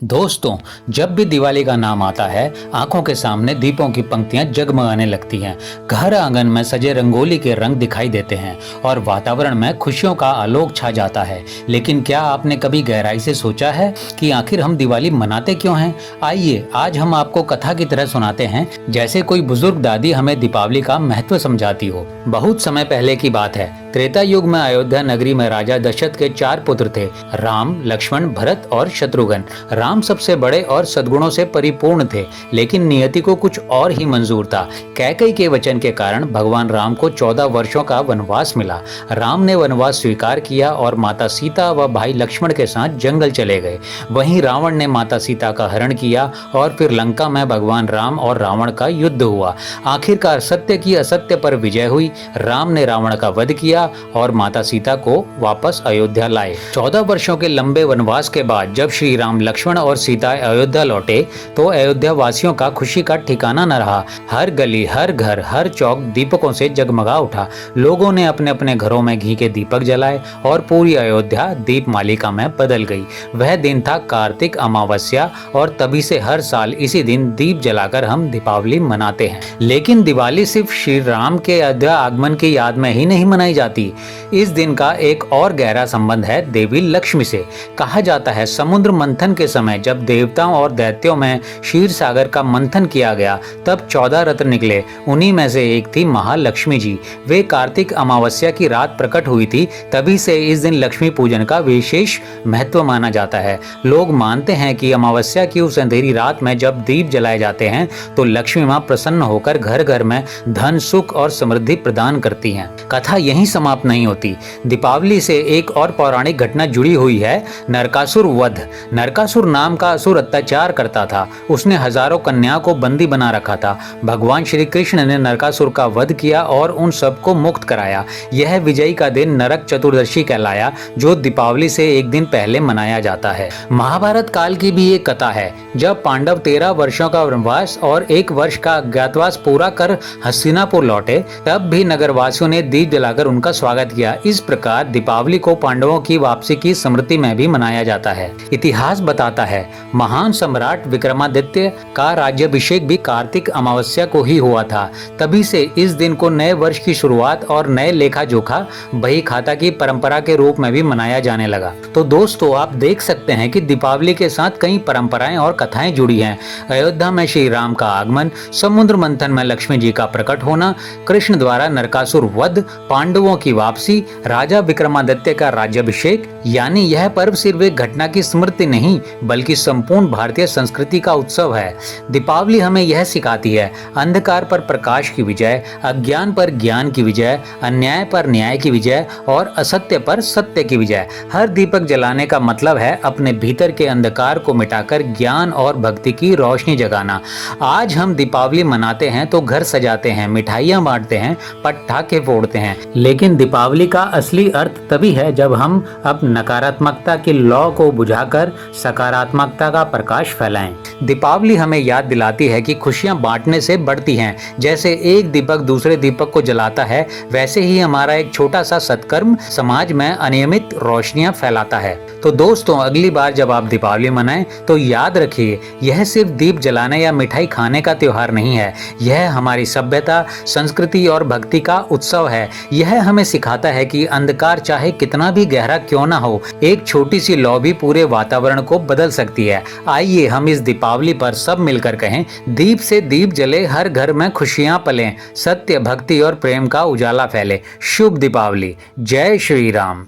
दोस्तों, जब भी दिवाली का नाम आता है आंखों के सामने दीपों की पंक्तियां जगमगाने लगती हैं। घर आंगन में सजे रंगोली के रंग दिखाई देते हैं और वातावरण में खुशियों का आलोक छा जाता है। लेकिन क्या आपने कभी गहराई से सोचा है कि आखिर हम दिवाली मनाते क्यों हैं? आइए आज हम आपको कथा की तरह सुनाते हैं, जैसे कोई बुजुर्ग दादी हमें दीपावली का महत्व समझाती हो। बहुत समय पहले की बात है। त्रेता युग में अयोध्या नगरी में राजा दशरथ के 4 पुत्र थे, राम, लक्ष्मण, भरत और शत्रुघ्न। राम सबसे बड़े और सद्गुणों से परिपूर्ण थे, लेकिन नियति को कुछ और ही मंजूर था। कैकेयी के वचन के कारण भगवान राम को 14 वर्षों का वनवास मिला। राम ने वनवास स्वीकार किया और माता सीता व भाई लक्ष्मण के साथ जंगल चले गए। वहीं रावण ने माता सीता का हरण किया और फिर लंका में भगवान राम और रावण का युद्ध हुआ। आखिरकार सत्य की असत्य पर विजय हुई। राम ने रावण का वध किया और माता सीता को वापस अयोध्या लाए। 14 वर्षों के लंबे वनवास के बाद जब श्री राम, लक्ष्मण और सीता अयोध्या लौटे तो अयोध्या वासियों का खुशी का ठिकाना न रहा। हर गली, हर घर, हर चौक दीपकों से जगमगा उठा। लोगों ने अपने अपने घरों में घी के दीपक जलाए और पूरी अयोध्या दीप मालिका में बदल गई। वह दिन था कार्तिक अमावस्या और तभी से हर साल इसी दिन दीप जलाकर हम दीपावली मनाते हैं। लेकिन दिवाली सिर्फ श्री राम के अयोध्या आगमन की याद में ही नहीं मनाई जाती। इस दिन का एक और गहरा संबंध है देवी लक्ष्मी से। कहा जाता है समुद्र मंथन के समय जब देवताओं और दैत्यों में क्षीर सागर का मंथन किया गया तब 14 रत्न निकले। उन्हीं में से एक थी महालक्ष्मी जी। वे कार्तिक अमावस्या की रात प्रकट हुई थी। तभी से इस दिन लक्ष्मी पूजन का विशेष महत्व माना जाता है। लोग मानते हैं कि अमावस्या की उस अंधेरी रात में जब दीप जलाए जाते हैं तो लक्ष्मी माँ प्रसन्न होकर घर घर में धन, सुख और समृद्धि प्रदान करती हैं। कथा यहीं समाप्त नहीं होती। दीपावली से एक और पौराणिक घटना जुड़ी हुई है, नरकासुर वध। नरकासुर नाम का असुर अत्याचार करता था। उसने हजारों कन्याओं को बंदी बना रखा था। भगवान श्री कृष्ण ने नरकासुर का वध किया और उन सबको मुक्त कराया। यह विजयी का दिन नरक चतुर्दशी कहलाया, जो दीपावली से एक दिन पहले मनाया जाता है। महाभारत काल की भी एक कथा है। जब पांडव 13 वर्षों का वनवास और 1 वर्ष का अज्ञातवास पूरा कर हस्तिनापुर लौटे, तब भी नगरवासियों ने दीप जलाकर उनका स्वागत किया। इस प्रकार दीपावली को पांडवों की वापसी की स्मृति में भी मनाया जाता है। इतिहास बताता है महान सम्राट विक्रमादित्य का राज्याभिषेक भी कार्तिक अमावस्या को ही हुआ था। तभी से इस दिन को नए वर्ष की शुरुआत और नए लेखा जोखा बही खाता की परंपरा के रूप में भी मनाया जाने लगा। तो दोस्तों, आप देख सकते हैं कि दीपावली के साथ कई परंपराएं और कथाएं जुड़ी हैं। अयोध्या में श्री राम का आगमन, समुद्र मंथन में लक्ष्मी जी का प्रकट होना, कृष्ण द्वारा नरकासुर वध, पांडवों की वापसी, राजा विक्रमादित्य का राज्याभिषेक। यानी यह पर्व सिर्फ एक घटना की स्मृति नहीं बल्कि संपूर्ण भारतीय संस्कृति का उत्सव है। दीपावली हमें यह सिखाती है, अंधकार पर प्रकाश की विजय, अज्ञान पर ज्ञान की विजय, अन्याय पर न्याय की विजय और असत्य पर सत्य की विजय। हर दीपक जलाने का मतलब है अपने भीतर के अंधकार को मिटाकर ज्ञान और भक्ति की रोशनी जगाना। आज हम दीपावली मनाते हैं तो घर सजाते हैं, मिठाइयाँ बांटते हैं, पटाखे फोड़ते हैं, लेकिन दीपावली का असली अर्थ तभी है जब हम अब नकारात्मकता की लौ को बुझाकर सकारात्मकता का प्रकाश फैलाएं। दीपावली हमें याद दिलाती है कि खुशियां बांटने से बढ़ती हैं। जैसे एक दीपक दूसरे दीपक को जलाता है, वैसे ही हमारा एक छोटा सा सत्कर्म समाज में अनियमित रोशनियां फैलाता है। तो दोस्तों, अगली बार जब आप दीपावली मनाएं तो याद रखिए, यह सिर्फ दीप जलाने या मिठाई खाने का त्योहार नहीं है। यह हमारी सभ्यता, संस्कृति और भक्ति का उत्सव है। यह हमें सिखाता है कि अंधकार चाहे कितना भी गहरा क्यों ना हो, एक छोटी सी लौ भी पूरे वातावरण को बदल सकती है। आइए हम इस दीपावली पर सब मिलकर कहें, दीप से दीप जले, हर घर में खुशियां पलें, सत्य, भक्ति और प्रेम का उजाला फैले। शुभ दीपावली। जय श्री राम।